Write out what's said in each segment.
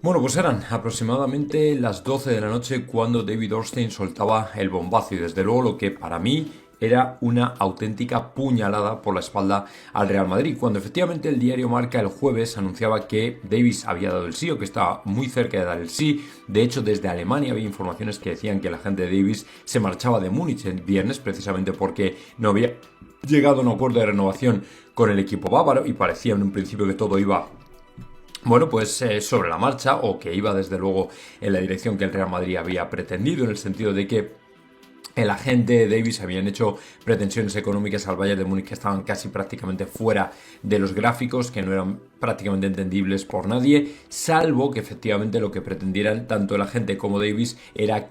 Bueno, pues eran aproximadamente las 12 de la noche cuando David Ornstein soltaba el bombazo y desde luego lo que para mí era una auténtica puñalada por la espalda al Real Madrid, cuando efectivamente el diario Marca el jueves anunciaba que Davis había dado el sí o que estaba muy cerca de dar el sí. De hecho, desde Alemania había informaciones que decían que el agente de Davis se marchaba de Múnich el viernes precisamente porque no había llegado a un acuerdo de renovación con el equipo bávaro y parecía en un principio que todo iba sobre la marcha o que iba desde luego en la dirección que el Real Madrid había pretendido, en el sentido de que el agente Davis habían hecho pretensiones económicas al Bayern de Múnich que estaban casi prácticamente fuera de los gráficos, que no eran prácticamente entendibles por nadie, salvo que efectivamente lo que pretendieran tanto el agente como Davis era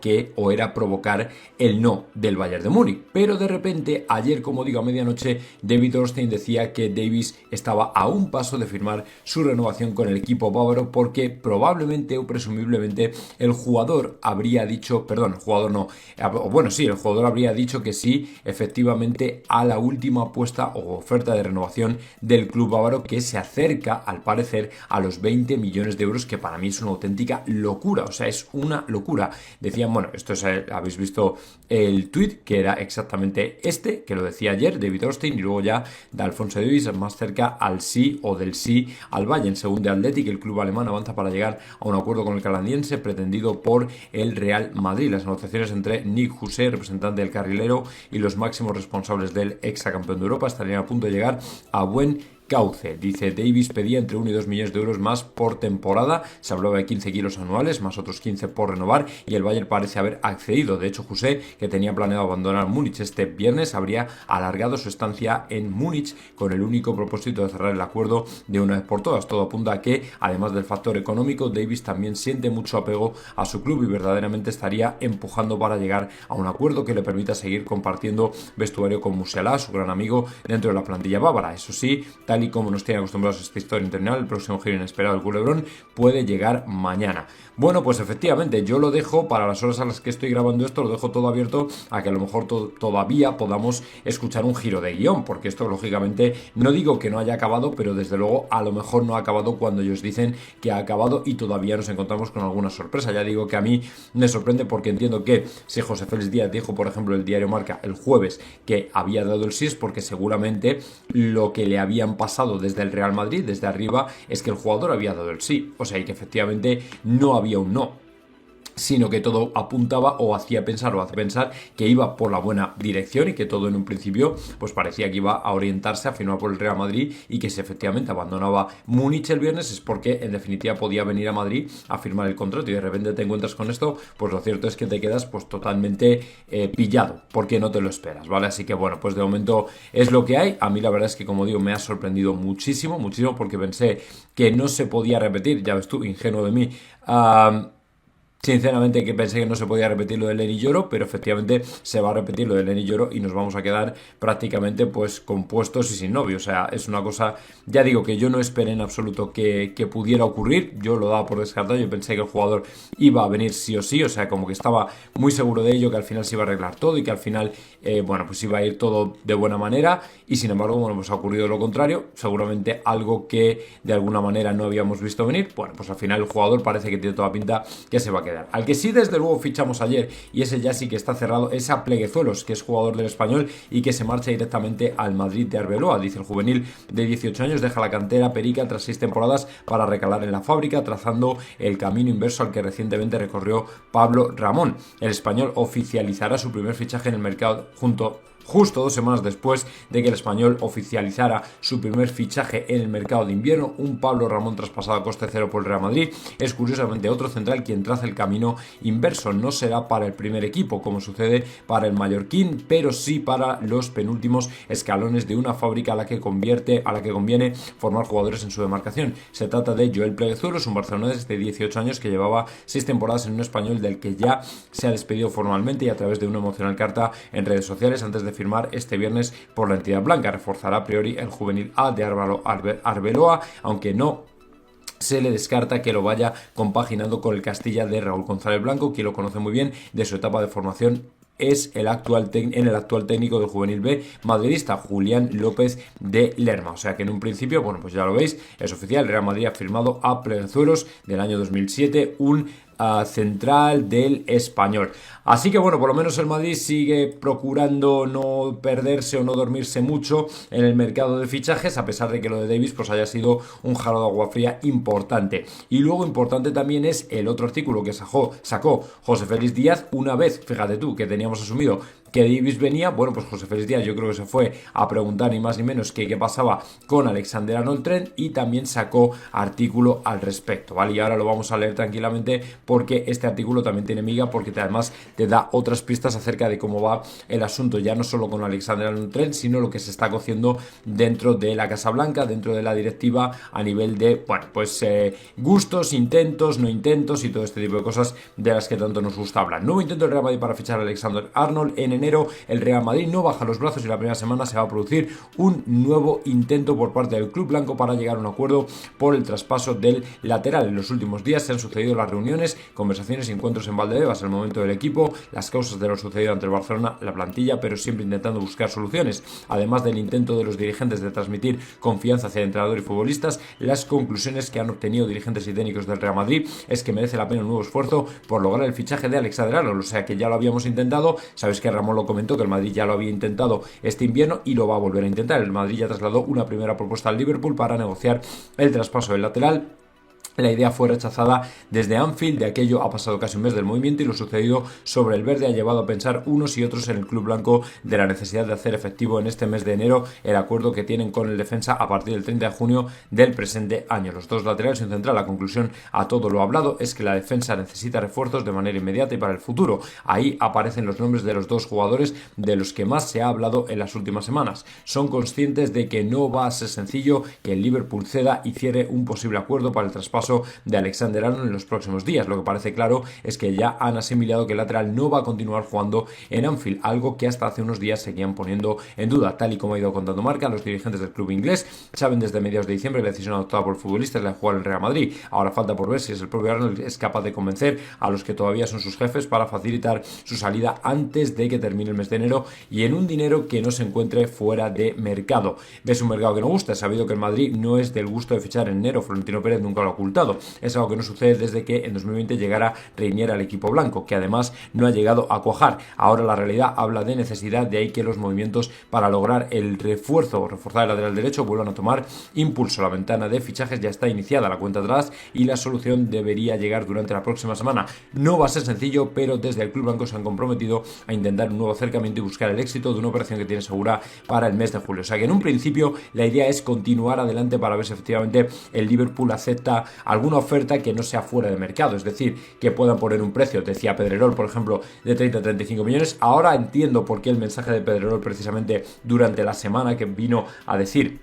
provocar el no del Bayern de Múnich. Pero de repente, ayer, como digo, a medianoche, David Ornstein decía que Davis estaba a un paso de firmar su renovación con el equipo bávaro porque probablemente o presumiblemente el jugador habría dicho, perdón, el jugador no, bueno sí, el jugador habría dicho que sí, efectivamente, a la última apuesta o oferta de renovación del club bávaro, que se acerca, al parecer, a los 20 millones de euros, que para mí es una auténtica locura, o sea, es una locura. Decían, bueno, esto es, habéis visto el tweet que era exactamente este, que lo decía ayer David Ornstein, y luego ya de Alphonso Davies más cerca al sí o del sí al Bayern. Según The Athletic, el club alemán avanza para llegar a un acuerdo con el canadiense pretendido por el Real Madrid. Las negociaciones entre Nick José, representante del carrilero, y los máximos responsables del exacampeón de Europa estarían a punto de llegar a buen cauce. Dice, Davis pedía entre 1 y 2 millones de euros más por temporada, se hablaba de 15 kilos anuales, más otros 15 por renovar, y el Bayern parece haber accedido. De hecho, José, que tenía planeado abandonar Múnich este viernes, habría alargado su estancia en Múnich con el único propósito de cerrar el acuerdo de una vez por todas. Todo apunta a que, además del factor económico, Davis también siente mucho apego a su club y verdaderamente estaría empujando para llegar a un acuerdo que le permita seguir compartiendo vestuario con Musiala, su gran amigo, dentro de la plantilla bávara. Eso sí, tal y como nos tiene acostumbrados a esta historia internacional, el próximo giro inesperado del culebrón puede llegar mañana. Bueno, pues efectivamente, yo lo dejo para las horas a las que estoy grabando esto, lo dejo todo abierto a que a lo mejor todavía podamos escuchar un giro de guión, porque esto lógicamente no digo que no haya acabado, pero desde luego a lo mejor no ha acabado cuando ellos dicen que ha acabado y todavía nos encontramos con alguna sorpresa. Ya digo que a mí me sorprende porque entiendo que si José Félix Díaz dijo, por ejemplo, el diario Marca el jueves que había dado el sí, es porque seguramente lo que le habían pasado desde el Real Madrid, desde arriba, es que el jugador había dado el sí, o sea, y que efectivamente no había un no, sino que todo apuntaba o hacía pensar o hace pensar que iba por la buena dirección y que todo en un principio pues parecía que iba a orientarse a firmar por el Real Madrid, y que si efectivamente abandonaba Múnich el viernes es porque en definitiva podía venir a Madrid a firmar el contrato, y de repente te encuentras con esto, pues lo cierto es que te quedas pues totalmente pillado, porque no te lo esperas, ¿vale? Así que bueno, pues de momento es lo que hay. A mí la verdad es que, como digo, me ha sorprendido muchísimo, muchísimo, porque pensé que no se podía repetir, ya ves tú, ingenuo de mí. Sinceramente, que pensé que no se podía repetir lo de Lenny Lloro, pero efectivamente se va a repetir lo de Lenny Lloro y nos vamos a quedar prácticamente pues compuestos y sin novio. O sea, es una cosa, ya digo, que yo no esperé en absoluto que pudiera ocurrir. Yo lo daba por descartado, yo pensé que el jugador iba a venir sí o sí, o sea, como que estaba muy seguro de ello, que al final se iba a arreglar todo y que al final, pues iba a ir todo de buena manera, y sin embargo, bueno, pues ha ocurrido lo contrario, seguramente algo que de alguna manera no habíamos visto venir. Bueno, pues al final el jugador parece que tiene toda pinta que se va a quedar. Al que sí desde luego fichamos ayer, y ese ya sí que está cerrado, es a Pleguezuelos, que es jugador del Español y que se marcha directamente al Madrid de Arbeloa. Dice, el juvenil de 18 años deja la cantera perica tras 6 temporadas para recalar en la fábrica, trazando el camino inverso al que recientemente recorrió Pablo Ramón. El español oficializará su primer fichaje en el mercado justo 2 semanas después de que el Español oficializara su primer fichaje en el mercado de invierno. Un Pablo Ramón traspasado a coste cero por el Real Madrid es curiosamente otro central quien traza el camino inverso. No será para el primer equipo, como sucede para el mallorquín, pero sí para los penúltimos escalones de una fábrica a la que conviene formar jugadores en su demarcación. Se trata de Joel Pleguezuelos, un barcelonés de 18 años que llevaba 6 temporadas en un Español del que ya se ha despedido formalmente, y a través de una emocional carta en redes sociales antes de firmar este viernes por la entidad blanca. Reforzará a priori el juvenil A de Arbeloa, aunque no se le descarta que lo vaya compaginando con el Castilla de Raúl González Blanco, quien lo conoce muy bien de su etapa de formación es en el actual técnico del Juvenil B madridista, Julián López de Lerma. O sea que en un principio, bueno, pues ya lo veis, es oficial, Real Madrid ha firmado a Pleguezuelos del año 2007, un central del Español. Así que bueno, por lo menos el Madrid sigue procurando no perderse o no dormirse mucho en el mercado de fichajes, a pesar de que lo de Davis pues haya sido un jarro de agua fría importante. Y luego importante también es el otro artículo que sacó José Félix Díaz una vez, fíjate tú, que teníamos asumido que Davis venía. Bueno, pues José Félix Díaz yo creo que se fue a preguntar ni más ni menos que qué pasaba con Alexander-Arnold Trent y también sacó artículo al respecto, ¿vale? Y ahora lo vamos a leer tranquilamente porque este artículo también tiene miga, porque además te da otras pistas acerca de cómo va el asunto, ya no solo con Alexander-Arnold Trent, sino lo que se está cociendo dentro de la Casa Blanca, dentro de la directiva, a nivel de, bueno, pues gustos, intentos, no intentos y todo este tipo de cosas de las que tanto nos gusta hablar. Nuevo intento del Real Madrid para fichar a Alexander-Arnold en enero. El Real Madrid no baja los brazos y la primera semana se va a producir un nuevo intento por parte del club blanco para llegar a un acuerdo por el traspaso del lateral. En los últimos días se han sucedido las reuniones, conversaciones y encuentros en Valdebebas, el momento del equipo, las causas de lo sucedido ante el Barcelona, la plantilla, pero siempre intentando buscar soluciones. Además del intento de los dirigentes de transmitir confianza hacia el entrenador y futbolistas, las conclusiones que han obtenido dirigentes y técnicos del Real Madrid es que merece la pena un nuevo esfuerzo por lograr el fichaje de Alexander-Arnold. O sea que ya lo habíamos intentado, sabéis que Ramón lo comentó, que el Madrid ya lo había intentado este invierno y lo va a volver a intentar. El Madrid ya trasladó una primera propuesta al Liverpool para negociar el traspaso del lateral. La idea fue rechazada desde Anfield, de aquello ha pasado casi un mes del movimiento y lo sucedido sobre el verde ha llevado a pensar unos y otros en el club blanco de la necesidad de hacer efectivo en este mes de enero el acuerdo que tienen con el defensa a partir del 30 de junio del presente año. Los dos laterales y un central. La conclusión a todo lo hablado es que la defensa necesita refuerzos de manera inmediata y para el futuro. Ahí aparecen los nombres de los dos jugadores de los que más se ha hablado en las últimas semanas. Son conscientes de que no va a ser sencillo que el Liverpool ceda y cierre un posible acuerdo para el traspaso de Alexander-Arnold en los próximos días. Lo que parece claro es que ya han asimilado que el lateral no va a continuar jugando en Anfield, algo que hasta hace unos días seguían poniendo en duda. Tal y como ha ido contando Marca, los dirigentes del club inglés saben desde mediados de diciembre la decisión adoptada por el futbolista es la de jugar en el Real Madrid. Ahora falta por ver si es el propio Arnold es capaz de convencer a los que todavía son sus jefes para facilitar su salida antes de que termine el mes de enero y en un dinero que no se encuentre fuera de mercado. ¿Ves un mercado que no gusta? He sabido que el Madrid no es del gusto de fichar en enero. Florentino Pérez nunca lo ha ocultado. Es algo que no sucede desde que en 2020 llegara Reinier al equipo blanco, que además no ha llegado a cuajar. Ahora la realidad habla de necesidad, de ahí que los movimientos para lograr el refuerzo o reforzar el lateral derecho vuelvan a tomar impulso. La ventana de fichajes ya está iniciada, la cuenta atrás, y la solución debería llegar durante la próxima semana. No va a ser sencillo, pero desde el club blanco se han comprometido a intentar un nuevo acercamiento y buscar el éxito de una operación que tiene segura para el mes de julio. O sea que en un principio la idea es continuar adelante para ver si efectivamente el Liverpool acepta alguna oferta que no sea fuera de mercado, es decir, que puedan poner un precio, decía Pedrerol, por ejemplo, de 30 a 35 millones. Ahora entiendo por qué el mensaje de Pedrerol precisamente durante la semana que vino a decir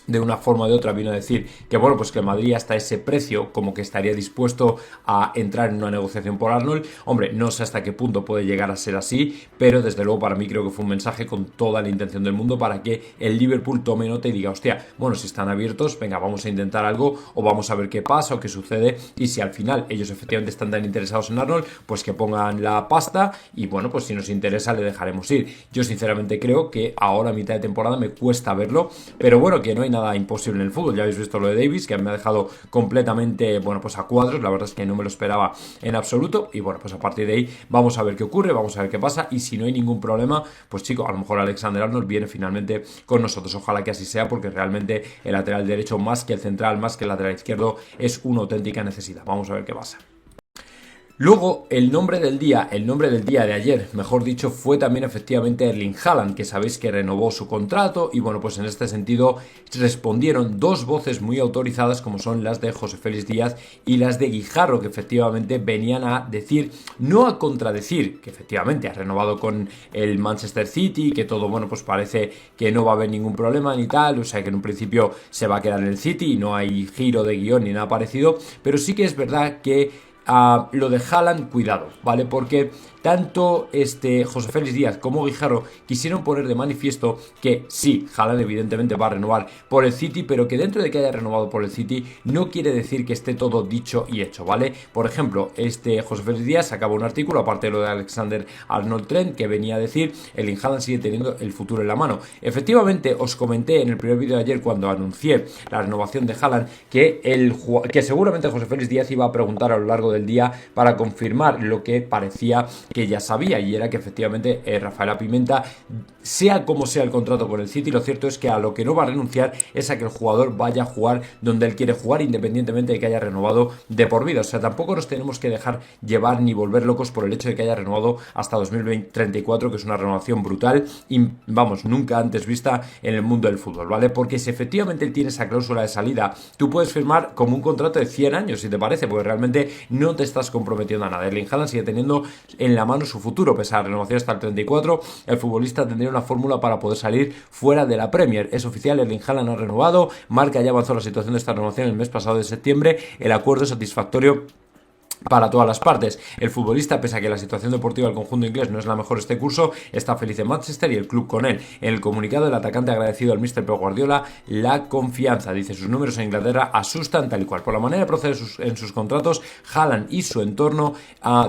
de una forma o de otra vino a decir que bueno, pues que el Madrid hasta ese precio como que estaría dispuesto a entrar en una negociación por Arnold. Hombre, no sé hasta qué punto puede llegar a ser así, pero desde luego para mí creo que fue un mensaje con toda la intención del mundo para que el Liverpool tome nota y diga, hostia, bueno, si están abiertos, venga, vamos a intentar algo o vamos a ver qué pasa o qué sucede, y si al final ellos efectivamente están tan interesados en Arnold, pues que pongan la pasta y bueno, pues si nos interesa le dejaremos ir. Yo sinceramente creo que ahora a mitad de temporada me cuesta verlo, pero bueno, que no hay nada imposible en el fútbol. Ya habéis visto lo de Davis, que me ha dejado completamente, bueno, pues a cuadros. La verdad es que no me lo esperaba en absoluto y bueno, pues a partir de ahí vamos a ver qué ocurre, vamos a ver qué pasa y si no hay ningún problema, pues chico, a lo mejor Alexander-Arnold viene finalmente con nosotros. Ojalá que así sea, porque realmente el lateral derecho más que el central, más que el lateral izquierdo, es una auténtica necesidad. Vamos a ver qué pasa. Luego, el nombre del día de ayer, mejor dicho, fue también efectivamente Erling Haaland, que sabéis que renovó su contrato y bueno, pues en este sentido respondieron dos voces muy autorizadas como son las de José Félix Díaz y las de Guijarro, que efectivamente venían a decir, no a contradecir, que efectivamente ha renovado con el Manchester City, que todo, bueno, pues parece que no va a haber ningún problema ni tal, o sea que en un principio se va a quedar en el City y no hay giro de guión ni nada parecido, pero sí que es verdad que lo de Haaland, cuidado, ¿vale? Porque tanto José Félix Díaz como Guijarro quisieron poner de manifiesto que sí, Haaland evidentemente va a renovar por el City, pero que dentro de que haya renovado por el City no quiere decir que esté todo dicho y hecho, ¿vale? Por ejemplo, José Félix Díaz sacaba un artículo, aparte de lo de Alexander-Arnold Trent, que venía a decir: Erling Haaland sigue teniendo el futuro en la mano. Efectivamente, os comenté en el primer vídeo de ayer, cuando anuncié la renovación de Haaland, que seguramente José Félix Díaz iba a preguntar a lo largo del día para confirmar lo que parecía que ya sabía, y era que efectivamente Rafaela Pimenta, sea como sea el contrato con el City, lo cierto es que a lo que no va a renunciar es a que el jugador vaya a jugar donde él quiere jugar, independientemente de que haya renovado de por vida. O sea, tampoco nos tenemos que dejar llevar ni volver locos por el hecho de que haya renovado hasta 2034, que es una renovación brutal y, vamos, nunca antes vista en el mundo del fútbol, ¿vale? Porque si efectivamente él tiene esa cláusula de salida, tú puedes firmar como un contrato de 100 años, si te parece, porque realmente no te estás comprometiendo a nada. Erling Haaland sigue teniendo en la mano su futuro, pese a la renovación hasta el 34, el futbolista tendría una fórmula para poder salir fuera de la Premier. Es oficial, Erling Haaland ha renovado, Marca ya avanzó la situación de esta renovación el mes pasado de septiembre, el acuerdo es satisfactorio para todas las partes. El futbolista, pese a que la situación deportiva del conjunto inglés no es la mejor este curso, está feliz en Manchester y el club con él. En el comunicado, el atacante ha agradecido al míster Pep Guardiola la confianza. Dice: sus números en Inglaterra asustan tal y cual. Por la manera de proceder en sus contratos, Haaland y su entorno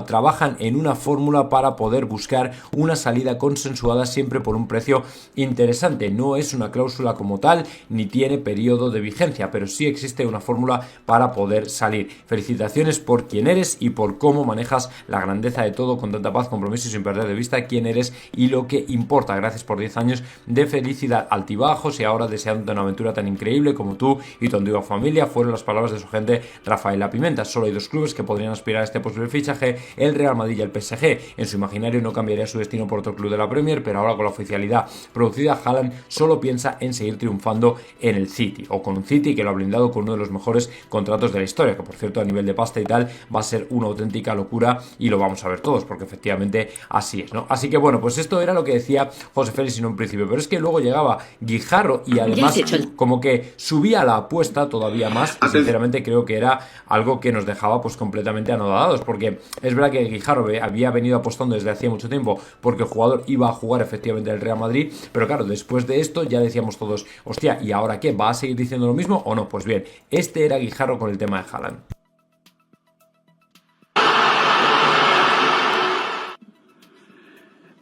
trabajan en una fórmula para poder buscar una salida consensuada, siempre por un precio interesante. No es una cláusula como tal, ni tiene periodo de vigencia, pero sí existe una fórmula para poder salir. Felicitaciones por quien eres y por cómo manejas la grandeza de todo con tanta paz, compromiso y sin perder de vista quién eres y lo que importa. Gracias por 10 años de felicidad, altibajos y ahora deseando una aventura tan increíble como tú y tu antigua familia, fueron las palabras de su agente Rafaela Pimenta. Solo hay dos clubes que podrían aspirar a este posible fichaje: el Real Madrid y el PSG. En su imaginario no cambiaría su destino por otro club de la Premier, pero ahora con la oficialidad producida, Haaland solo piensa en seguir triunfando en el City, o con un City que lo ha blindado con uno de los mejores contratos de la historia, que por cierto, a nivel de pasta y tal, va a ser una auténtica locura y lo vamos a ver todos, porque efectivamente así es, ¿no? Así que bueno, pues esto era lo que decía José Félix en un principio, pero es que luego llegaba Guijarro y además como que subía la apuesta todavía más, y sinceramente creo que era algo que nos dejaba pues completamente anodados, porque es verdad que Guijarro había venido apostando desde hacía mucho tiempo porque el jugador iba a jugar efectivamente el Real Madrid, pero claro, después de esto ya decíamos todos: hostia, ¿y ahora qué? ¿Va a seguir diciendo lo mismo o no? Pues bien, este era Guijarro con el tema de Haaland.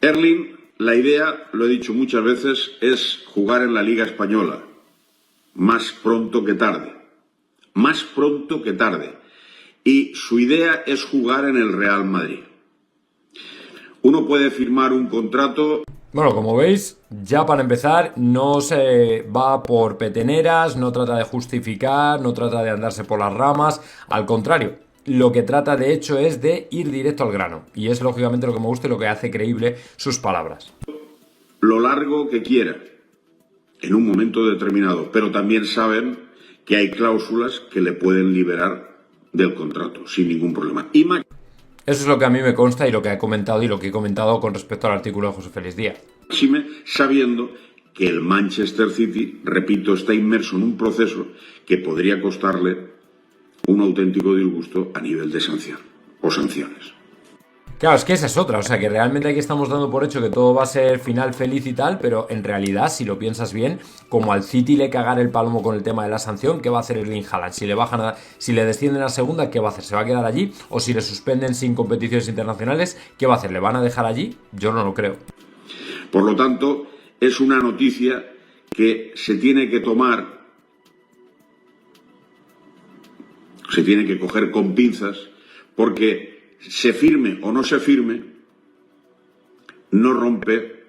Erling, la idea, lo he dicho muchas veces, es jugar en la Liga Española, más pronto que tarde, más pronto que tarde. Y su idea es jugar en el Real Madrid. Uno puede firmar un contrato. Bueno, como veis, ya para empezar, no se va por peteneras, no trata de justificar, no trata de andarse por las ramas, al contrario. Lo que trata de hecho es de ir directo al grano, y es lógicamente lo que me gusta y lo que hace creíble sus palabras. Lo largo que quiera, en un momento determinado, pero también saben que hay cláusulas que le pueden liberar del contrato sin ningún problema. Eso es lo que a mí me consta y lo que he comentado y lo que he comentado con respecto al artículo de José Félix Díaz. Sabiendo que el Manchester City, repito, está inmerso en un proceso que podría costarle un auténtico disgusto a nivel de sanción o sanciones. Claro, es que esa es otra, o sea que realmente aquí estamos dando por hecho que todo va a ser final feliz y tal, pero en realidad, si lo piensas bien, como al City le cagar el palomo con el tema de la sanción, ¿qué va a hacer Erling Haaland? Si le descienden a segunda, ¿qué va a hacer? ¿Se va a quedar allí? O si le suspenden sin competiciones internacionales, ¿qué va a hacer? ¿Le van a dejar allí? Yo no lo creo. Por lo tanto, es una noticia que se tiene que tomar, se tiene que coger con pinzas, porque se firme o no se firme, no rompe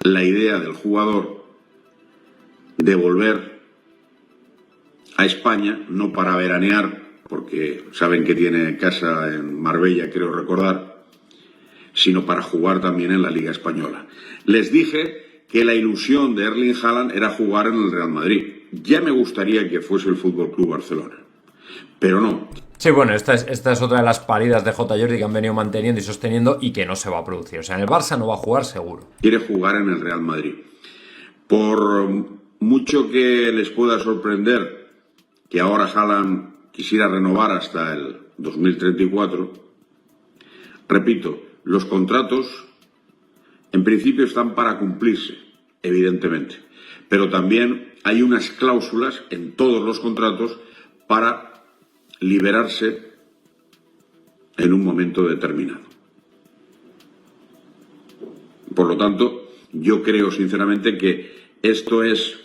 la idea del jugador de volver a España, no para veranear, porque saben que tiene casa en Marbella, creo recordar, sino para jugar también en la Liga Española. Les dije que la ilusión de Erling Haaland era jugar en el Real Madrid. Ya me gustaría que fuese el Fútbol Club Barcelona, pero no. Sí, bueno, esta es otra de las paridas de J. Jordi que han venido manteniendo y sosteniendo y que no se va a producir. O sea, en el Barça no va a jugar seguro. Quiere jugar en el Real Madrid. Por mucho que les pueda sorprender que ahora Haaland quisiera renovar hasta el 2034, Repito, los contratos en principio están para cumplirse, evidentemente, pero también hay unas cláusulas en todos los contratos para liberarse en un momento determinado. Por lo tanto, yo creo sinceramente que esto es,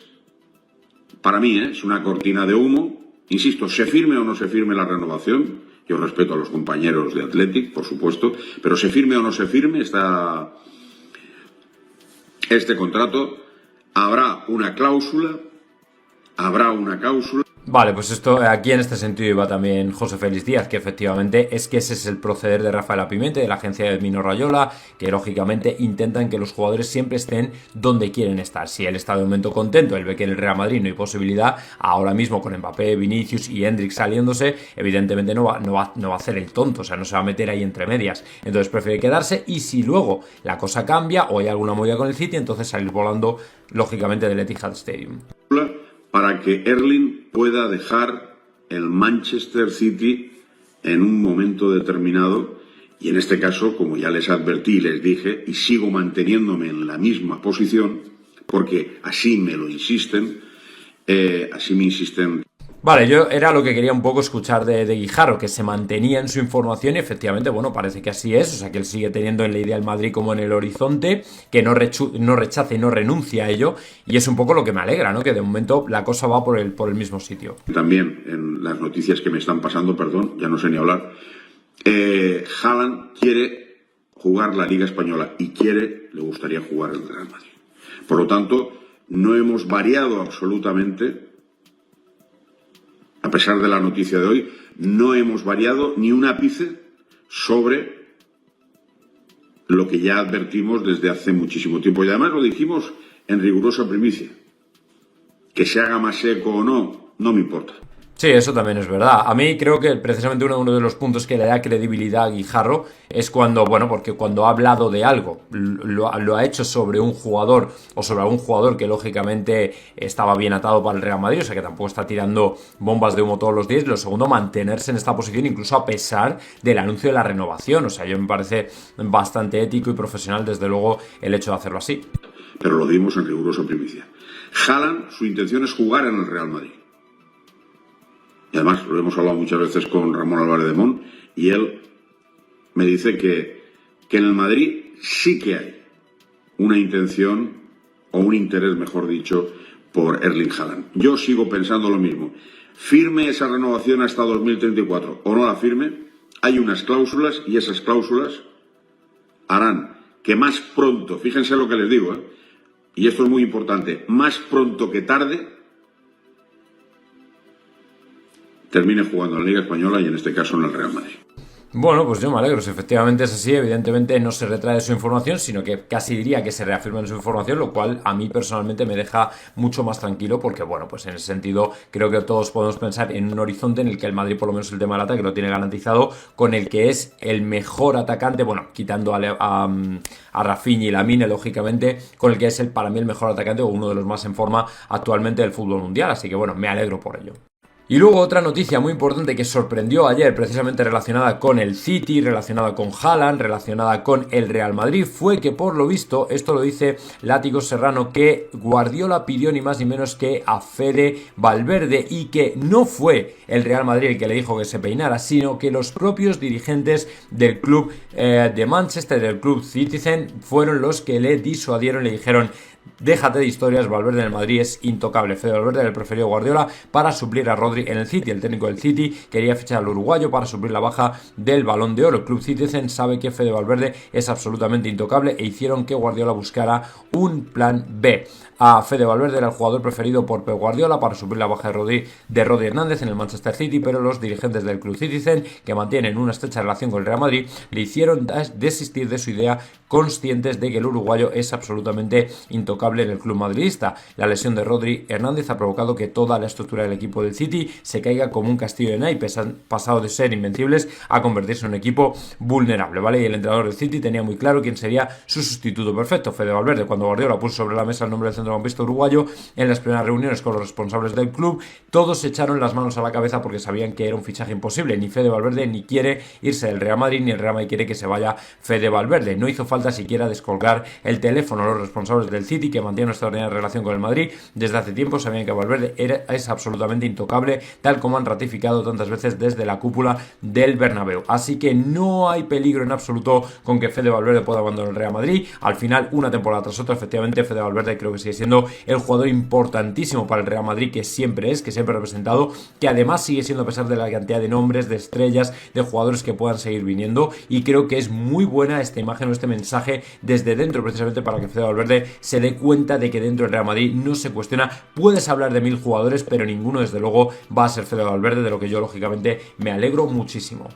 para mí, es una cortina de humo. Insisto, se firme o no se firme la renovación, yo respeto a los compañeros de Athletic, por supuesto, pero se firme o no se firme este contrato, habrá una cláusula. Vale, pues esto aquí en este sentido iba también José Félix Díaz, que efectivamente es que ese es el proceder de Rafael Apimente, de la agencia de Mino Raiola, que lógicamente intentan que los jugadores siempre estén donde quieren estar. Si él está de momento contento, él ve que en el Real Madrid no hay posibilidad, ahora mismo con Mbappé, Vinicius y Hendrik saliéndose, evidentemente no va a hacer el tonto, o sea, no se va a meter ahí entre medias. Entonces prefiere quedarse, y si luego la cosa cambia o hay alguna movida con el City, entonces salir volando lógicamente del Etihad Stadium. Para que Erling pueda dejar el Manchester City en un momento determinado, y en este caso, como ya les advertí y les dije, y sigo manteniéndome en la misma posición, porque así me lo insisten, así me insisten. Vale, yo era lo que quería un poco escuchar de Guijarro, que se mantenía en su información y efectivamente, bueno, parece que así es, o sea que él sigue teniendo en la idea el Madrid como en el horizonte, que no rechace y no renuncia a ello, y es un poco lo que me alegra, ¿no? Que de momento la cosa va por el mismo sitio. También en las noticias que me están pasando, perdón, ya no sé ni hablar, Haaland quiere jugar la Liga Española y le gustaría jugar el Real Madrid. Por lo tanto, no hemos variado absolutamente. A pesar de la noticia de hoy, no hemos variado ni un ápice sobre lo que ya advertimos desde hace muchísimo tiempo. Y además lo dijimos en rigurosa primicia. Que se haga más eco o no, no me importa. Sí, eso también es verdad. A mí creo que precisamente uno de los puntos que le da credibilidad a Guijarro es cuando, bueno, porque cuando ha hablado de algo, lo ha hecho sobre un jugador o sobre algún jugador que lógicamente estaba bien atado para el Real Madrid, o sea que tampoco está tirando bombas de humo todos los días. Y lo segundo, mantenerse en esta posición incluso a pesar del anuncio de la renovación. O sea, yo me parece bastante ético y profesional, desde luego, el hecho de hacerlo así. Pero lo dimos en rigurosa primicia. Haaland, su intención es jugar en el Real Madrid. Y además lo hemos hablado muchas veces con Ramón Álvarez de Mon, y él me dice que en el Madrid sí que hay una intención, o un interés, mejor dicho, por Erling Haaland. Yo sigo pensando lo mismo. Firme esa renovación hasta 2034 o no la firme, hay unas cláusulas, y esas cláusulas harán que más pronto, fíjense lo que les digo, y esto es muy importante, más pronto que tarde, termine jugando en la Liga Española y en este caso en el Real Madrid. Bueno, pues yo me alegro, si efectivamente es así, evidentemente no se retrae su información, sino que casi diría que se reafirma en su información, lo cual a mí personalmente me deja mucho más tranquilo, porque bueno, pues en ese sentido creo que todos podemos pensar en un horizonte en el que el Madrid, por lo menos el tema del ataque, lo tiene garantizado, con el que es el mejor atacante, bueno, quitando a Rafinha y Lamine, lógicamente, con el que es para mí el mejor atacante o uno de los más en forma actualmente del fútbol mundial, así que bueno, me alegro por ello. Y luego otra noticia muy importante que sorprendió ayer, precisamente relacionada con el City, relacionada con Haaland, relacionada con el Real Madrid, fue que por lo visto, esto lo dice Látigo Serrano, que Guardiola pidió ni más ni menos que a Fede Valverde, y que no fue el Real Madrid el que le dijo que se peinara, sino que los propios dirigentes del club de Manchester, del club Citizen, fueron los que le disuadieron, le dijeron: déjate de historias, Valverde en el Madrid es intocable. Fede Valverde le prefirió Guardiola para suplir a Rodri en el City. El técnico del City quería fichar al uruguayo para suplir la baja del Balón de Oro. El club Citizen sabe que Fede Valverde es absolutamente intocable e hicieron que Guardiola buscara un plan B. A Fede Valverde era el jugador preferido por Pep Guardiola para suplir la baja de Rodri Hernández en el Manchester City, pero los dirigentes del club Citizen, que mantienen una estrecha relación con el Real Madrid, le hicieron desistir de su idea, conscientes de que el uruguayo es absolutamente intocable intocable en el club madridista. La lesión de Rodri Hernández ha provocado que toda la estructura del equipo del City se caiga como un castillo de naipes. Han pasado de ser invencibles a convertirse en un equipo vulnerable, ¿vale? Y el entrenador del City tenía muy claro quién sería su sustituto perfecto, Fede Valverde. Cuando Guardiola puso sobre la mesa el nombre del centrocampista uruguayo en las primeras reuniones con los responsables del club, todos se echaron las manos a la cabeza porque sabían que era un fichaje imposible. Ni Fede Valverde ni quiere irse del Real Madrid, ni el Real Madrid quiere que se vaya Fede Valverde. No hizo falta siquiera descolgar el teléfono a los responsables del City, que mantienen una extraordinaria relación con el Madrid desde hace tiempo. Sabían que Valverde es absolutamente intocable, tal como han ratificado tantas veces desde la cúpula del Bernabéu. Así que no hay peligro en absoluto con que Fede Valverde pueda abandonar el Real Madrid. Al final, una temporada tras otra, efectivamente, Fede Valverde creo que sigue siendo el jugador importantísimo para el Real Madrid, que siempre ha representado, que además sigue siendo, a pesar de la cantidad de nombres, de estrellas, de jugadores que puedan seguir viniendo, y creo que es muy buena esta imagen o este mensaje desde dentro, precisamente para que Fede Valverde se dé cuenta de que dentro del Real Madrid no se cuestiona. Puedes hablar de 1000 jugadores, pero ninguno desde luego va a ser Fede Valverde, de lo que yo lógicamente me alegro muchísimo.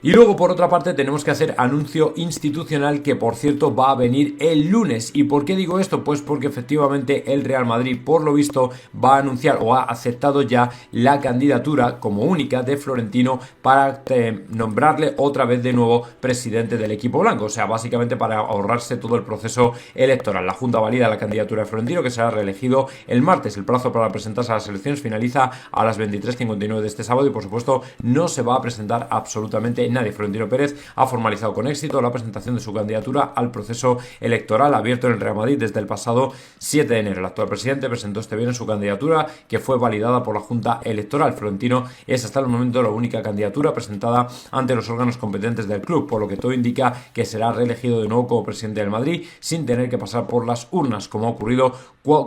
Y luego, por otra parte, tenemos que hacer anuncio institucional, que por cierto va a venir el lunes. ¿Y por qué digo esto? Pues porque efectivamente el Real Madrid, por lo visto, va a anunciar o ha aceptado ya la candidatura como única de Florentino para nombrarle otra vez de nuevo presidente del equipo blanco. O sea, básicamente para ahorrarse todo el proceso electoral. La Junta valida la candidatura de Florentino, que será reelegido el martes. El plazo para presentarse a las elecciones finaliza a las 23:59 de este sábado y, por supuesto, no se va a presentar absolutamente nadie. Florentino Pérez ha formalizado con éxito la presentación de su candidatura al proceso electoral abierto en el Real Madrid desde el pasado 7 de enero. El actual presidente presentó este viernes su candidatura, que fue validada por la Junta Electoral. Florentino es hasta el momento la única candidatura presentada ante los órganos competentes del club, por lo que todo indica que será reelegido de nuevo como presidente del Madrid sin tener que pasar por las urnas, como ha ocurrido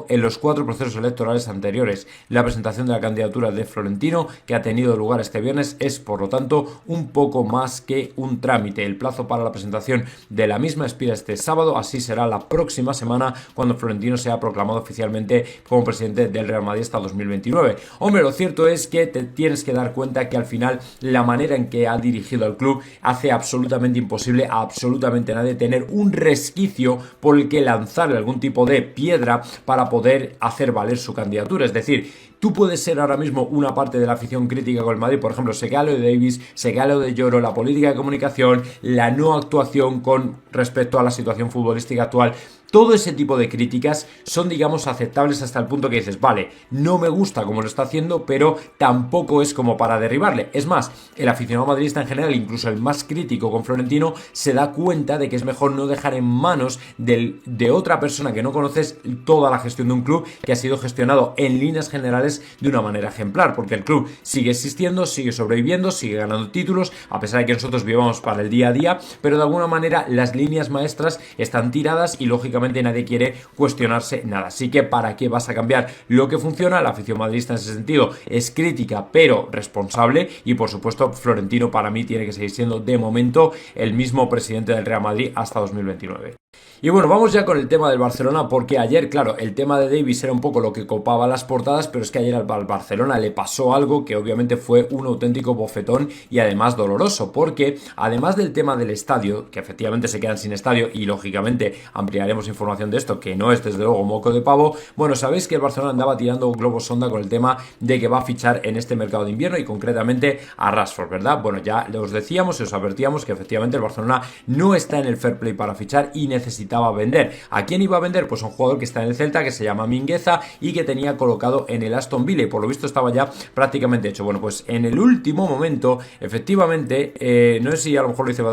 en los 4 procesos electorales anteriores. La presentación de la candidatura de Florentino, que ha tenido lugar este viernes, es por lo tanto un poco más que un trámite. El plazo para la presentación de la misma expira este sábado, así será la próxima semana cuando Florentino sea proclamado oficialmente como presidente del Real Madrid hasta 2029. Hombre, lo cierto es que te tienes que dar cuenta que al final la manera en que ha dirigido al club hace absolutamente imposible a absolutamente nadie tener un resquicio por el que lanzarle algún tipo de piedra para poder hacer valer su candidatura. Es decir, tú puedes ser ahora mismo una parte de la afición crítica con el Madrid, por ejemplo, se cae lo de Davis, se cae lo de Lloro, la política de comunicación, la no actuación con respecto a la situación futbolística actual. Todo ese tipo de críticas son, digamos, aceptables hasta el punto que dices, vale, no me gusta cómo lo está haciendo, pero tampoco es como para derribarle. Es más, el aficionado madridista en general, incluso el más crítico con Florentino, se da cuenta de que es mejor no dejar en manos de otra persona que no conoces toda la gestión de un club que ha sido gestionado en líneas generales de una manera ejemplar, porque el club sigue existiendo, sigue sobreviviendo, sigue ganando títulos, a pesar de que nosotros vivamos para el día a día, pero de alguna manera las líneas maestras están tiradas y lógicamente nadie quiere cuestionarse nada. Así que ¿para qué vas a cambiar lo que funciona? La afición madridista en ese sentido es crítica pero responsable, y por supuesto Florentino para mí tiene que seguir siendo de momento el mismo presidente del Real Madrid hasta 2029. Y bueno, vamos ya con el tema del Barcelona, porque ayer, claro, el tema de Davis era un poco lo que copaba las portadas, pero es que ayer al Barcelona le pasó algo que obviamente fue un auténtico bofetón y además doloroso, porque además del tema del estadio, que efectivamente se quedan sin estadio y lógicamente ampliaremos información de esto, que no es desde luego moco de pavo, bueno, sabéis que el Barcelona andaba tirando un globo sonda con el tema de que va a fichar en este mercado de invierno y concretamente a Rashford, ¿verdad? Bueno, ya os decíamos y os advertíamos que efectivamente el Barcelona no está en el fair play para fichar y necesitaba vender. ¿A quién iba a vender? Pues a un jugador que está en el Celta, que se llama Mingueza y que tenía colocado en el Aston Villa y por lo visto estaba ya prácticamente hecho. Bueno, pues en el último momento, efectivamente, no sé si a lo mejor lo dice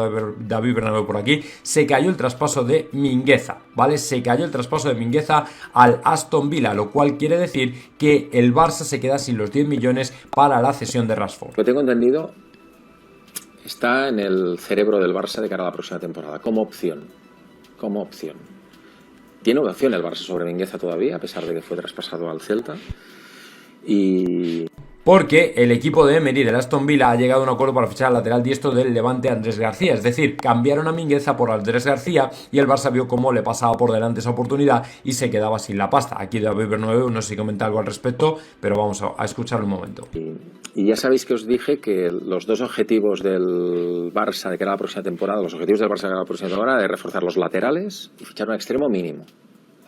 David Bernabéu por aquí, se cayó el traspaso de Mingueza, ¿vale? Se cayó el traspaso de Mingueza al Aston Villa, lo cual quiere decir que el Barça se queda sin los 10 millones para la cesión de Rashford. Lo tengo entendido, está en el cerebro del Barça de cara a la próxima temporada, como opción. Tiene opción el Barça sobre Mingueza todavía, a pesar de que fue traspasado al Celta. Porque el equipo de Emery del Aston Villa ha llegado a un acuerdo para fichar al lateral diestro del Levante, Andrés García. Es decir, cambiaron a Mingueza por Andrés García y el Barça vio cómo le pasaba por delante esa oportunidad y se quedaba sin la pasta. Aquí David Bernabéu no sé si comenta algo al respecto, pero vamos a escucharlo un momento. Y ya sabéis que os dije que los dos objetivos del Barça de cara a la próxima temporada, de cara a la próxima temporada, es reforzar los laterales y fichar un extremo mínimo.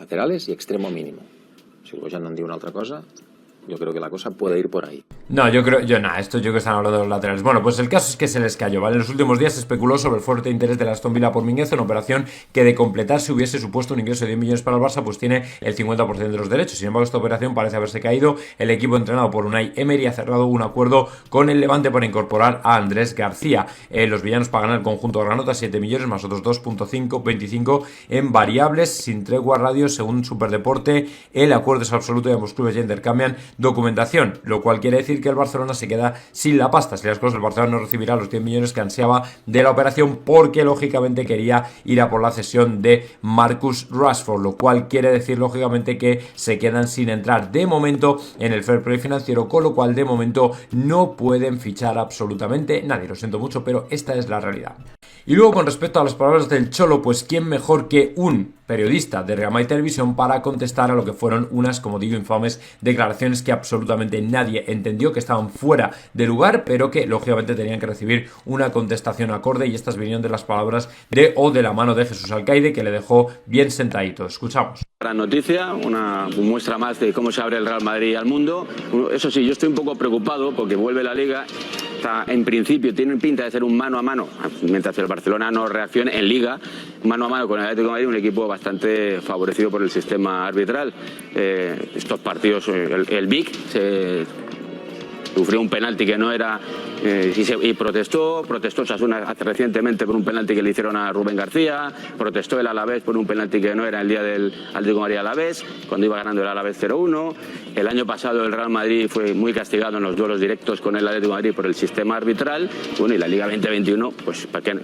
laterales y extremo mínimo. Si luego ya no han dicho una otra cosa, yo creo que la cosa puede ir por ahí. No, esto yo creo que están hablando de los laterales. Bueno, pues el caso es que se les cayó, ¿vale? En los últimos días se especuló sobre el fuerte interés de la Aston Villa por Mingueza, una operación que de completarse hubiese supuesto un ingreso de 10 millones para el Barça, pues tiene el 50% de los derechos. Sin embargo, esta operación parece haberse caído. El equipo entrenado por Unai Emery ha cerrado un acuerdo con el Levante para incorporar a Andrés García. Los villanos pagan al conjunto de Granota 7 millones más otros 2.25 en variables, sin tregua radio, según Superdeporte. El acuerdo es absoluto y ambos clubes ya intercambian documentación, lo cual quiere decir que el Barcelona se queda sin la pasta. Si las cosas, el Barcelona no recibirá los 10 millones que ansiaba de la operación porque lógicamente quería ir a por la cesión de Marcus Rashford, lo cual quiere decir lógicamente que se quedan sin entrar de momento en el fair play financiero, con lo cual de momento no pueden fichar absolutamente nadie. Lo siento mucho, pero esta es la realidad. Y luego, con respecto a las palabras del Cholo, pues quién mejor que un periodista de Real Madrid Televisión para contestar a lo que fueron unas, como digo, infames declaraciones que absolutamente nadie entendió, que estaban fuera de lugar, pero que lógicamente tenían que recibir una contestación acorde, y estas vinieron de las palabras de la mano de Jesús Alcaide, que le dejó bien sentadito. Escuchamos. Gran noticia, una muestra más de cómo se abre el Real Madrid al mundo. Eso sí, yo estoy un poco preocupado porque vuelve la Liga. En principio tienen pinta de ser un mano a mano, mientras el Barcelona no reaccione en Liga, mano a mano con el Atlético de Madrid, un equipo bastante favorecido por el sistema arbitral. Estos partidos, el Vic sufrió un penalti que no era y protestó Osasuna recientemente por un penalti que le hicieron a Rubén García, protestó el Alavés por un penalti que no era el día del Atlético de Madrid Alavés, cuando iba ganando el Alavés 0-1. El año pasado el Real Madrid fue muy castigado en los duelos directos con el Atlético de Madrid por el sistema arbitral. Bueno, y la Liga 2021, pues ¿para qué?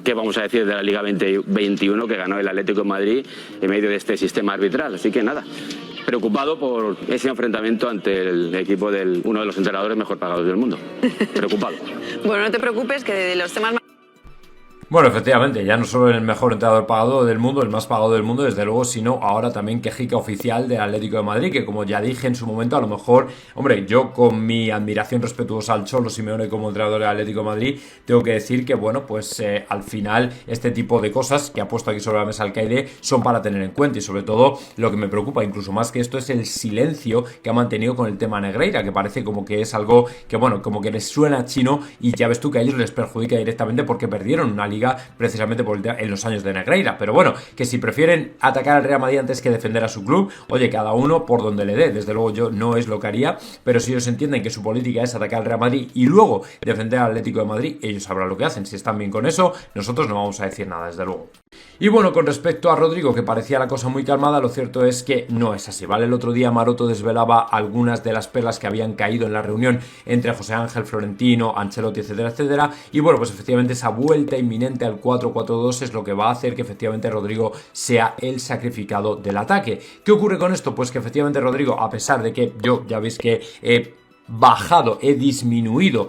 ¿Qué vamos a decir de la Liga 2021 que ganó el Atlético de Madrid en medio de este sistema arbitral? Así que nada, preocupado por ese enfrentamiento ante el equipo de uno de los entrenadores mejor pagados del mundo. Preocupado. Bueno, no te preocupes, que de los temas más... Bueno, efectivamente, ya no solo el mejor entrenador pagado del mundo, el más pagado del mundo, desde luego, sino ahora también quejica oficial del Atlético de Madrid, que como ya dije en su momento, a lo mejor, hombre, yo con mi admiración respetuosa al Cholo Simeone como entrenador del Atlético de Madrid, tengo que decir que, bueno, pues al final este tipo de cosas que ha puesto aquí sobre la mesa Alcaide son para tener en cuenta, y sobre todo lo que me preocupa incluso más que esto es el silencio que ha mantenido con el tema Negreira, que parece como que es algo que, bueno, como que les suena chino, y ya ves tú que a ellos les perjudica directamente porque perdieron una liga precisamente en los años de Negreira. Pero bueno, que si prefieren atacar al Real Madrid antes que defender a su club, oye, cada uno por donde le dé. Desde luego yo no es lo que haría, pero si ellos entienden que su política es atacar al Real Madrid y luego defender al Atlético de Madrid, ellos sabrán lo que hacen. Si están bien con eso, nosotros no vamos a decir nada, desde luego. Y bueno, con respecto a Rodrigo, que parecía la cosa muy calmada, lo cierto es que no es así, ¿vale? El otro día Maroto desvelaba algunas de las perlas que habían caído en la reunión entre José Ángel, Florentino, Ancelotti, etcétera, etcétera. Y bueno, pues efectivamente esa vuelta inminente al 4-4-2 es lo que va a hacer que efectivamente Rodrigo sea el sacrificado del ataque. ¿Qué ocurre con esto? Pues que efectivamente Rodrigo, a pesar de que yo ya veis que he disminuido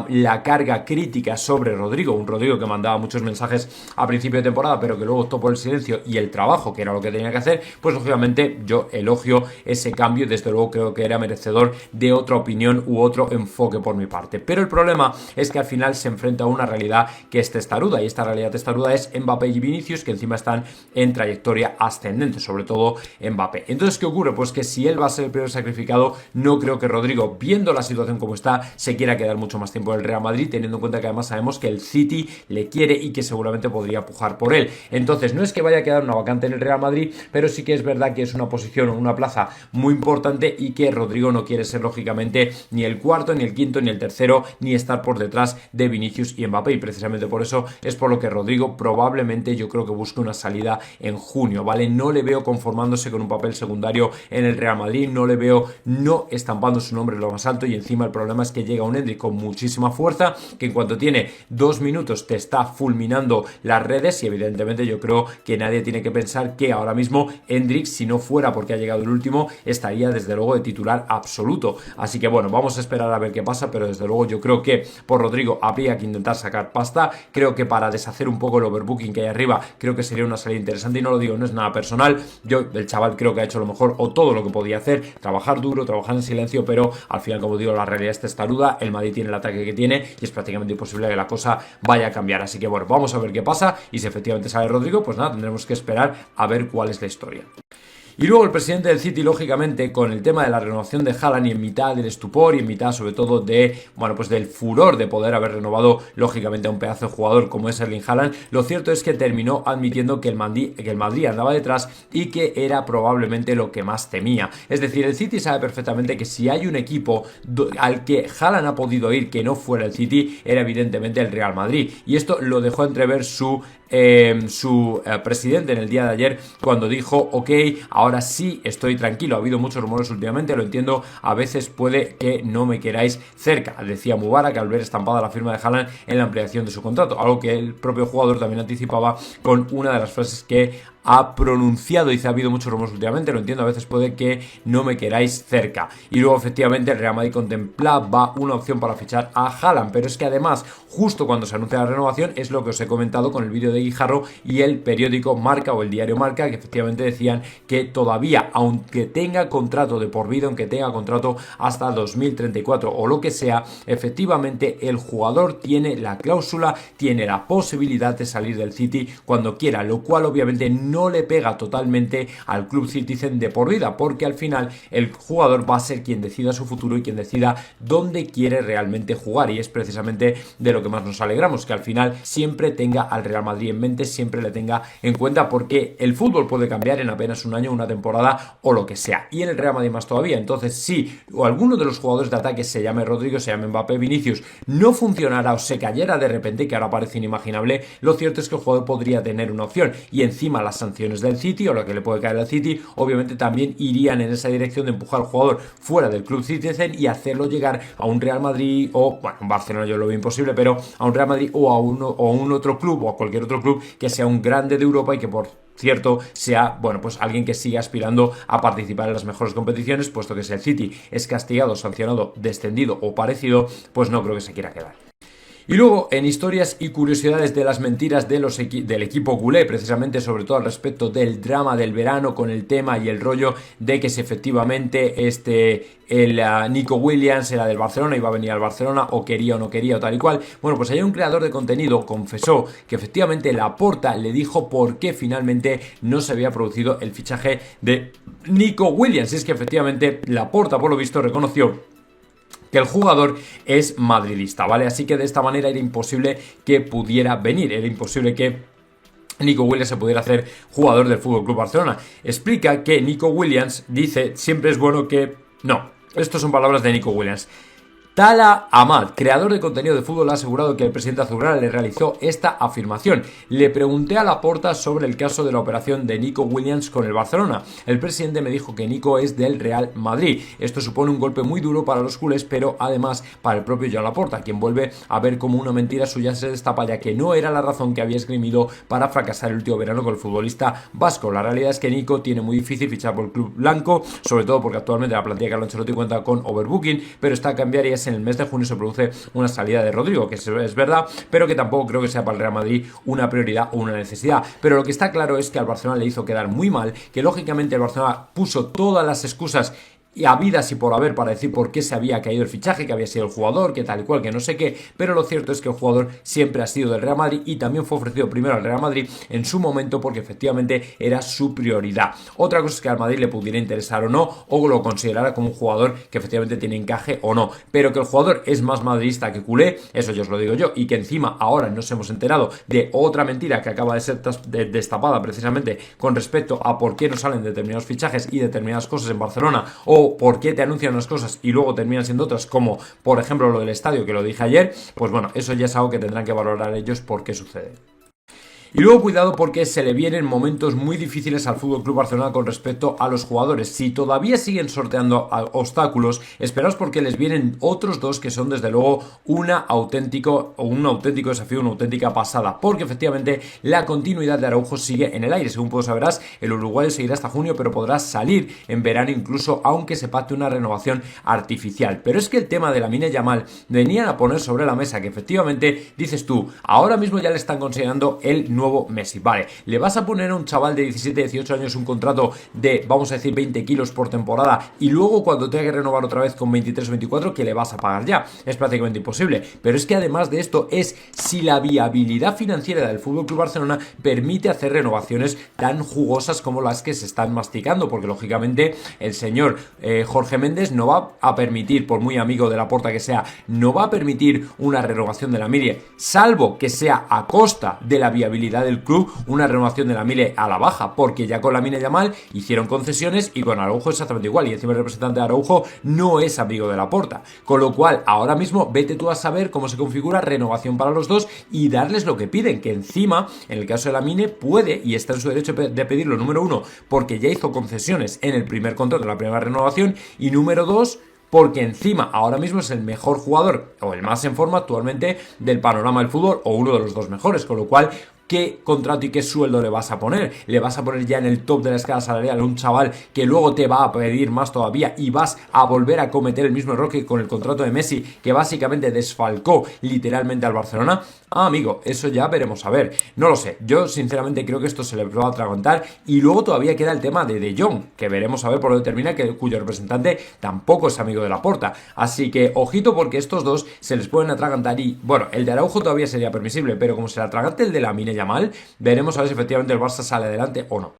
la carga crítica sobre Rodrigo, un Rodrigo que mandaba muchos mensajes a principio de temporada, pero que luego optó por el silencio y el trabajo, que era lo que tenía que hacer, pues lógicamente yo elogio ese cambio y desde luego creo que era merecedor de otra opinión u otro enfoque por mi parte. Pero el problema es que al final se enfrenta a una realidad que es testaruda, y esta realidad testaruda es Mbappé y Vinicius, que encima están en trayectoria ascendente, sobre todo Mbappé. Entonces, ¿qué ocurre? Pues que si él va a ser el primer sacrificado, no creo que Rodrigo, viendo la situación como está, se quiera quedar mucho más tiempo en el Real Madrid, teniendo en cuenta que además sabemos que el City le quiere y que seguramente podría pujar por él. Entonces no es que vaya a quedar una vacante en el Real Madrid, pero sí que es verdad que es una posición o una plaza muy importante y que Rodrigo no quiere ser lógicamente ni el cuarto, ni el quinto, ni el tercero, ni estar por detrás de Vinicius y Mbappé, y precisamente por eso es por lo que Rodrigo probablemente yo creo que busque una salida en junio, ¿vale? No le veo conformándose con un papel secundario en el Real Madrid, no le veo no estampando su nombre en lo más alto, y encima el problema es que llega un Endrick con muchísima fuerza, que en cuanto tiene 2 minutos te está fulminando las redes, y evidentemente yo creo que nadie tiene que pensar que ahora mismo Endrick, si no fuera porque ha llegado el último, estaría desde luego de titular absoluto. Así que bueno, vamos a esperar a ver qué pasa, pero desde luego yo creo que por Rodrigo habría que intentar sacar pasta. Creo que para deshacer un poco el overbooking que hay arriba, creo que sería una salida interesante, y no lo digo, no es nada personal. El chaval creo que ha hecho lo mejor o todo lo que podía hacer, trabajar duro, trabajar en silencio, pero al final, como digo, la realidad es testaruda, el Madrid tiene el ataque que tiene y es prácticamente imposible que la cosa vaya a cambiar. Así que bueno, vamos a ver qué pasa, y si efectivamente sale Rodrigo, pues nada, tendremos que esperar a ver cuál es la historia. Y luego el presidente del City, lógicamente, con el tema de la renovación de Haaland y en mitad del estupor y en mitad sobre todo de, bueno, pues del furor de poder haber renovado lógicamente a un pedazo de jugador como es Erling Haaland, lo cierto es que terminó admitiendo que el Madrid andaba detrás y que era probablemente lo que más temía. Es decir, el City sabe perfectamente que si hay un equipo al que Haaland ha podido ir que no fuera el City, era evidentemente el Real Madrid. Y esto lo dejó entrever su presidente en el día de ayer cuando dijo: ok, ahora sí estoy tranquilo, ha habido muchos rumores últimamente, lo entiendo, a veces puede que no me queráis cerca, decía Mubarak al ver estampada la firma de Haaland en la ampliación de su contrato, algo que el propio jugador también anticipaba con una de las frases que ha pronunciado. Dice: ha habido muchos rumores últimamente, lo entiendo, a veces puede que no me queráis cerca. Y luego efectivamente el Real Madrid contemplaba una opción para fichar a Haaland, pero es que además justo cuando se anuncia la renovación, es lo que os he comentado con el vídeo de Guijarro y el periódico Marca o el diario Marca, que efectivamente decían que todavía, aunque tenga contrato de por vida, aunque tenga contrato hasta 2034 o lo que sea, efectivamente el jugador tiene la cláusula, tiene la posibilidad de salir del City cuando quiera, lo cual obviamente no le pega totalmente al club Citizen de por vida, porque al final el jugador va a ser quien decida su futuro y quien decida dónde quiere realmente jugar, y es precisamente de lo que más nos alegramos, que al final siempre tenga al Real Madrid en mente, siempre le tenga en cuenta, porque el fútbol puede cambiar en apenas un año, una temporada o lo que sea, y en el Real Madrid más todavía. Entonces, si o alguno de los jugadores de ataque, se llame Rodrigo, se llame Mbappé, Vinicius, no funcionara o se cayera de repente, que ahora parece inimaginable, lo cierto es que el jugador podría tener una opción, y encima las sanciones del City o lo que le puede caer al City obviamente también irían en esa dirección de empujar al jugador fuera del club Citizen y hacerlo llegar a un Real Madrid o, bueno, en Barcelona yo lo veo imposible, pero a un Real Madrid o a un otro club o a cualquier otro club que sea un grande de Europa y que por cierto sea, bueno, pues alguien que siga aspirando a participar en las mejores competiciones, puesto que si el City es castigado, sancionado, descendido o parecido, pues no creo que se quiera quedar. Y luego, en historias y curiosidades de las mentiras de del equipo culé, precisamente sobre todo al respecto del drama del verano con el tema y el rollo de que si efectivamente Nico Williams era del Barcelona, iba a venir al Barcelona o quería o no quería o tal y cual. Bueno, pues hay un creador de contenido confesó que efectivamente Laporta le dijo por qué finalmente no se había producido el fichaje de Nico Williams. Y es que efectivamente Laporta, por lo visto, reconoció que el jugador es madridista, ¿vale? Así que de esta manera era imposible que pudiera venir, era imposible que Nico Williams se pudiera hacer jugador del FC Barcelona. Explica que Nico Williams dice: siempre es bueno que... No, estas son palabras de Nico Williams. Tala Ahmad, creador de contenido de fútbol, ha asegurado que el presidente azulgrana le realizó esta afirmación. Le pregunté a Laporta sobre el caso de la operación de Nico Williams con el Barcelona. El presidente me dijo que Nico es del Real Madrid. Esto supone un golpe muy duro para los culés, pero además para el propio Joan Laporta, quien vuelve a ver como una mentira suya se destapa, ya que no era la razón que había esgrimido para fracasar el último verano con el futbolista vasco. La realidad es que Nico tiene muy difícil fichar por el club blanco, sobre todo porque actualmente la plantilla de Carlo Ancelotti cuenta con overbooking, pero está a cambiar y es en el mes de junio se produce una salida de Rodrigo, que es verdad, pero que tampoco creo que sea para el Real Madrid una prioridad o una necesidad. Pero lo que está claro es que al Barcelona le hizo quedar muy mal, que lógicamente el Barcelona puso todas las excusas y habidas y por haber para decir por qué se había caído el fichaje, que había sido el jugador, que tal y cual, que no sé qué, pero lo cierto es que el jugador siempre ha sido del Real Madrid y también fue ofrecido primero al Real Madrid en su momento porque efectivamente era su prioridad. Otra cosa es que al Madrid le pudiera interesar o no, o lo considerara como un jugador que efectivamente tiene encaje o no, pero que el jugador es más madridista que culé, eso yo os lo digo yo, y que encima ahora nos hemos enterado de otra mentira que acaba de ser destapada precisamente con respecto a por qué no salen determinados fichajes y determinadas cosas en Barcelona, o por qué te anuncian unas cosas y luego terminan siendo otras, como por ejemplo lo del estadio, que lo dije ayer. Pues bueno, eso ya es algo que tendrán que valorar ellos por qué sucede. Y luego cuidado porque se le vienen momentos muy difíciles al FC Barcelona con respecto a los jugadores. Si todavía siguen sorteando obstáculos, esperaos porque les vienen otros dos que son desde luego un auténtico desafío, una auténtica pasada, porque efectivamente la continuidad de Araujo sigue en el aire. Según puedo saberás, el uruguayo seguirá hasta junio, pero podrá salir en verano incluso aunque se pacte una renovación artificial. Pero es que el tema de Lamine Yamal venían a poner sobre la mesa que efectivamente dices tú, ahora mismo ya le están considerando el nuevo Messi. Vale, le vas a poner a un chaval de 17-18 años un contrato de, vamos a decir, 20 kilos por temporada y luego cuando tenga que renovar otra vez con 23 o 24, que le vas a pagar ya. Es prácticamente imposible. Pero es que además de esto es si la viabilidad financiera del FC Barcelona permite hacer renovaciones tan jugosas como las que se están masticando, porque lógicamente el señor Jorge Méndez no va a permitir, por muy amigo de Laporta que sea, no va a permitir una renovación de la Mille, salvo que sea a costa de la viabilidad del club, una renovación de la Mille a la baja, porque ya con Lamine Yamal hicieron concesiones y con Araujo exactamente igual, y encima el representante de Araujo no es amigo de Laporta, con lo cual ahora mismo vete tú a saber cómo se configura renovación para los dos y darles lo que piden, que encima en el caso de Lamine puede y está en su derecho de pedirlo, número uno, porque ya hizo concesiones en el primer contrato, en la primera renovación, y número dos, porque encima ahora mismo es el mejor jugador o el más en forma actualmente del panorama del fútbol, o uno de los dos mejores, con lo cual ¿qué contrato y qué sueldo le vas a poner? ¿Le vas a poner ya en el top de la escala salarial a un chaval que luego te va a pedir más todavía y vas a volver a cometer el mismo error que con el contrato de Messi, que básicamente desfalcó literalmente al Barcelona? Ah, amigo, eso ya veremos a ver. No lo sé, yo sinceramente creo que esto se le va a atragantar, y luego todavía queda el tema de Jong, que veremos a ver por lo que termina, cuyo representante tampoco es amigo de Laporta. Así que ojito, porque estos dos se les pueden atragantar y, bueno, el de Araujo todavía sería permisible, pero como se le atragante el de Lamine Yamal, veremos a ver si efectivamente el Barça sale adelante o no.